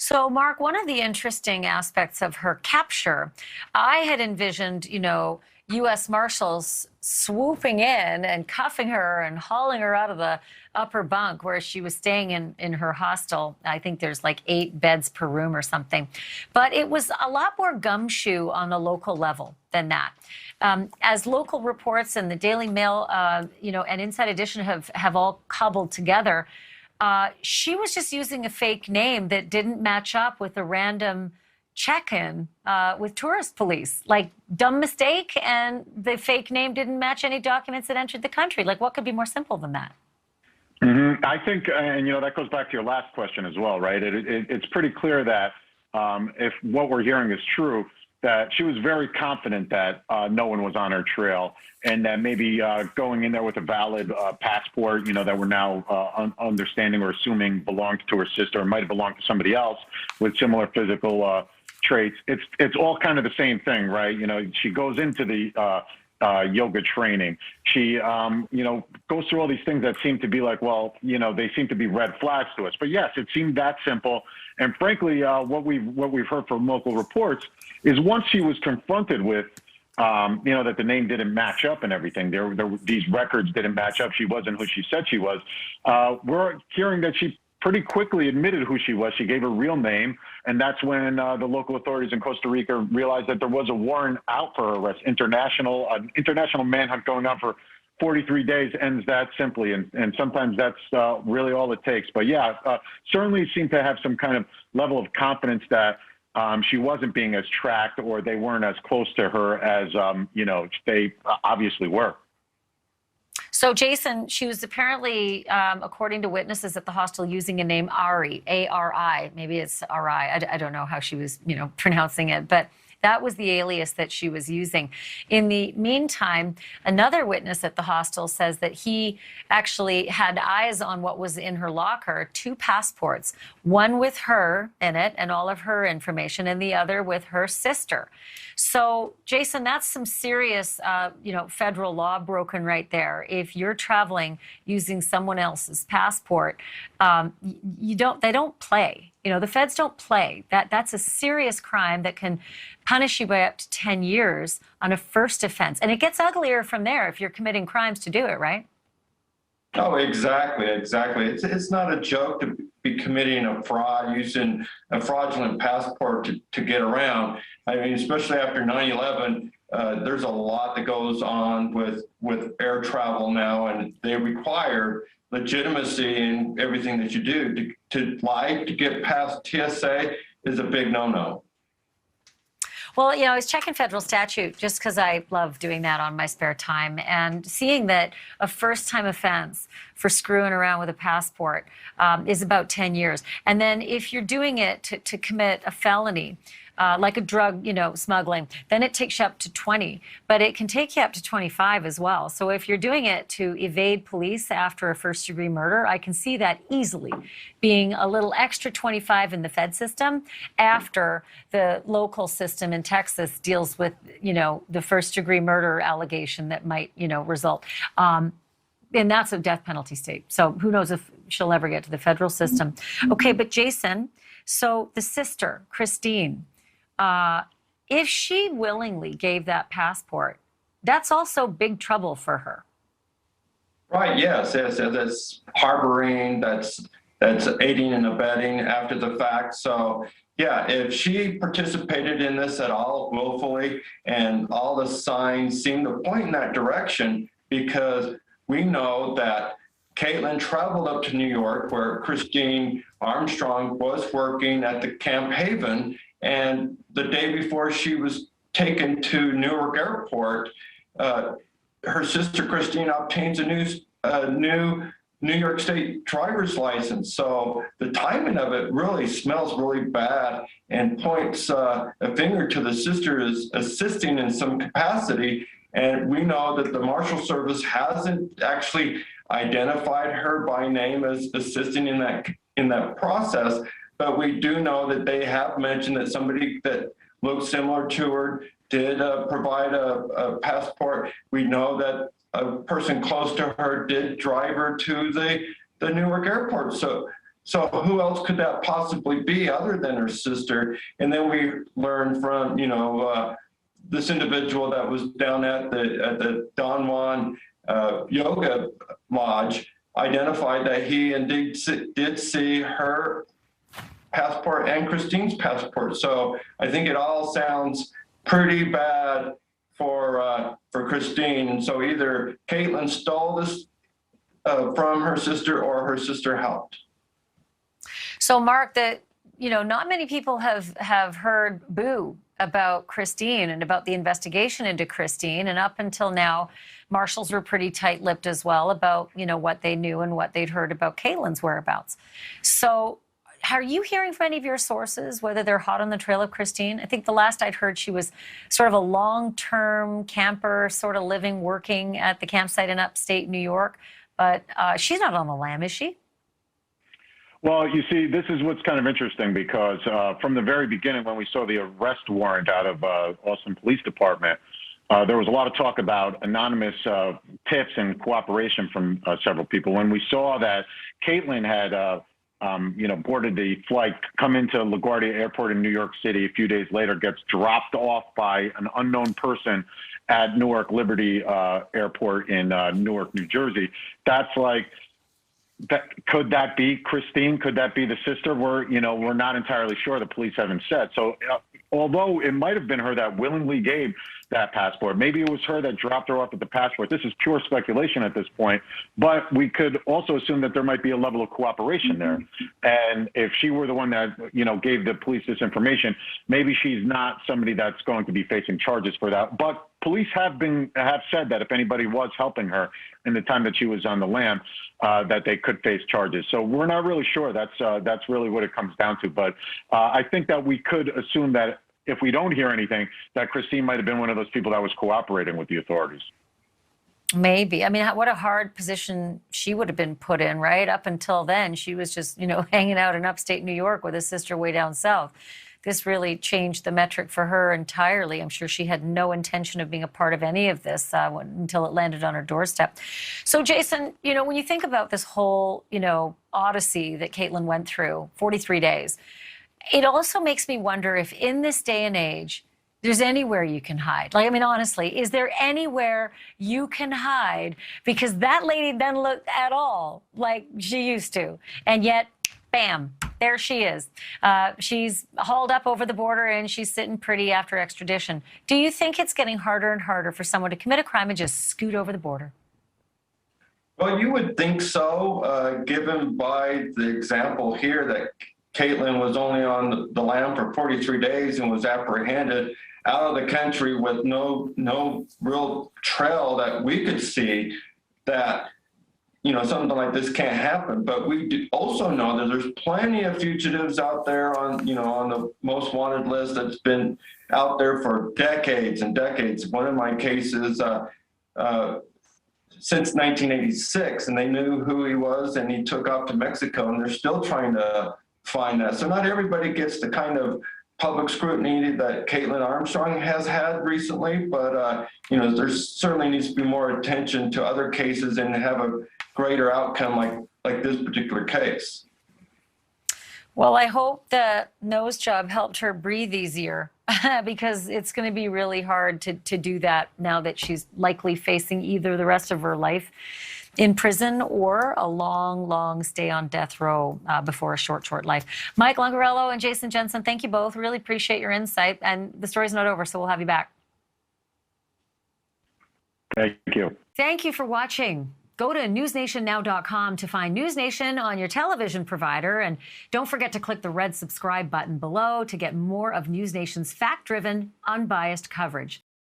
So, Mark, one of the interesting aspects of her capture, I had envisioned, U.S. Marshals swooping in and cuffing her and hauling her out of the upper bunk where she was staying in her hostel. I think there's like 8 beds per room or something. But it was a lot more gumshoe on the local level than that. As local reports and the Daily Mail, and Inside Edition have all cobbled together, she was just using a fake name that didn't match up with a random check-in with tourist police. Like, dumb mistake, and the fake name didn't match any documents that entered the country. Like, what could be more simple than that? I think, and that goes back to your last question as well, right? It's pretty clear that if what we're hearing is true, that she was very confident that no one was on her trail, and that maybe going in there with a valid passport, that we're now understanding or assuming belonged to her sister or might have belonged to somebody else with similar physical traits. It's all kind of the same thing, right? She goes into the yoga training. She, goes through all these things that seem to be like, well, they seem to be red flags to us. But yes, it seemed that simple. And frankly, what we've heard from local reports is once she was confronted with, that the name didn't match up and everything, these records didn't match up. She wasn't who she said she was. We're hearing that she pretty quickly admitted who she was. She gave her real name. And that's when the local authorities in Costa Rica realized that there was a warrant out for her arrest. International manhunt going on for 43 days ends that simply. And sometimes that's really all it takes. But yeah, certainly seemed to have some kind of level of confidence that she wasn't being as tracked, or they weren't as close to her as, they obviously were. So, Jason, she was apparently, according to witnesses at the hostel, using a name Ari, A-R-I. Maybe it's R-I. I don't know how she was, pronouncing it, but that was the alias that she was using. In the meantime, another witness at the hostel says that he actually had eyes on what was in her locker, 2 passports, one with her in it and all of her information, and the other with her sister. So, Jason, that's some serious, federal law broken right there. If you're traveling using someone else's passport, they don't play. The feds don't play. That's a serious crime that can punish you by up to 10 years on a first offense. And it gets uglier from there if you're committing crimes to do it, right? Oh, exactly. It's not a joke to be committing a fraud, using a fraudulent passport to get around. I mean, especially after 9/11, there's a lot that goes on with air travel now, and they require legitimacy in everything that you do. To lie to get past TSA is a big no-no. Well, I was checking federal statute just because I love doing that on my spare time, and seeing that a first-time offense for screwing around with a passport is about 10 years. And then if you're doing it to commit a felony, like a drug, smuggling, then it takes you up to 20, but it can take you up to 25 as well. So if you're doing it to evade police after a first-degree murder, I can see that easily being a little extra 25 in the Fed system after the local system in Texas deals with, the first-degree murder allegation that might, result. And that's a death penalty state. So who knows if she'll ever get to the federal system. Okay, but Jason, so the sister, Christine, if she willingly gave that passport, that's also big trouble for her. Right, yes. That's harboring, that's aiding and abetting after the fact. So, yeah, if she participated in this at all willfully, and all the signs seem to point in that direction, because we know that Kaitlin traveled up to New York, where Kaitlin Armstrong was working at the Camp Haven, and the day before she was taken to Newark Airport, her sister Christine obtains a new New York State driver's license. So the timing of it really smells really bad, and points a finger to the sister as assisting in some capacity. And we know that the Marshal Service hasn't actually identified her by name as assisting in that process. But we do know that they have mentioned that somebody that looked similar to her did provide a passport. We know that a person close to her did drive her to the Newark airport. So So who else could that possibly be other than her sister? And then we learned from, this individual that was down at the Don Juan yoga lodge identified that he indeed did see her passport and Christine's passport. So I think it all sounds pretty bad for Christine. And so either Kaitlin stole this from her sister or her sister helped. So Mark, not many people have heard boo about Christine and about the investigation into Christine. And up until now, Marshals were pretty tight-lipped as well about, what they knew and what they'd heard about Kaitlin's whereabouts. So are you hearing from any of your sources whether they're hot on the trail of Christine? I think the last I'd heard, she was sort of a long-term camper, sort of living, working at the campsite in upstate New York. But she's not on the lam, is she? Well, you see, this is what's kind of interesting because from the very beginning, when we saw the arrest warrant out of Austin Police Department, there was a lot of talk about anonymous tips and cooperation from several people. When we saw that Kaitlin had, boarded the flight, come into LaGuardia Airport in New York City a few days later, gets dropped off by an unknown person at Newark Liberty Airport in Newark, New Jersey. That's like, could that be Christine? Could that be the sister? We're not entirely sure. The police haven't said. So although it might have been her that willingly gave that passport, maybe it was her that dropped her off at the passport. This is pure speculation at this point, but we could also assume that there might be a level of cooperation there. And if she were the one that, gave the police this information, maybe she's not somebody that's going to be facing charges for that. But police have said that if anybody was helping her in the time that she was on the lam, that they could face charges. So we're not really sure. That's really what it comes down to. But I think that we could assume that if we don't hear anything, that Christine might have been one of those people that was cooperating with the authorities. Maybe. I mean, what a hard position she would have been put in, right? Up until then, she was just, hanging out in upstate New York with a sister way down south. This really changed the metric for her entirely. I'm sure she had no intention of being a part of any of this until it landed on her doorstep. So, Jason, when you think about this whole, odyssey that Kaitlin went through, 43 days, it also makes me wonder if in this day and age, there's anywhere you can hide. Like, I mean, honestly, is there anywhere you can hide? Because that lady doesn't look at all like she used to. And yet, bam, there she is. She's hauled up over the border and she's sitting pretty after extradition. Do you think it's getting harder and harder for someone to commit a crime and just scoot over the border? Well, you would think so, given by the example here that Kaitlin was only on the lam for 43 days and was apprehended out of the country with no real trail that we could see that, something like this can't happen. But we also know that there's plenty of fugitives out there on the most wanted list that's been out there for decades and decades. One of my cases, since 1986, and they knew who he was, and he took off to Mexico, and they're still trying to find that. So not everybody gets the kind of public scrutiny that Kaitlin Armstrong has had recently, but there certainly needs to be more attention to other cases and have a greater outcome like this particular case. Well, I hope the nose job helped her breathe easier because it's going to be really hard to do that now that she's likely facing either the rest of her life in prison or a long, long stay on death row before a short, short life. Mark Lungariello and Jason Jensen, thank you both. Really appreciate your insight. And the story's not over, so we'll have you back. Thank you. Thank you for watching. Go to newsnationnow.com to find NewsNation on your television provider. And don't forget to click the red subscribe button below to get more of NewsNation's fact-driven, unbiased coverage.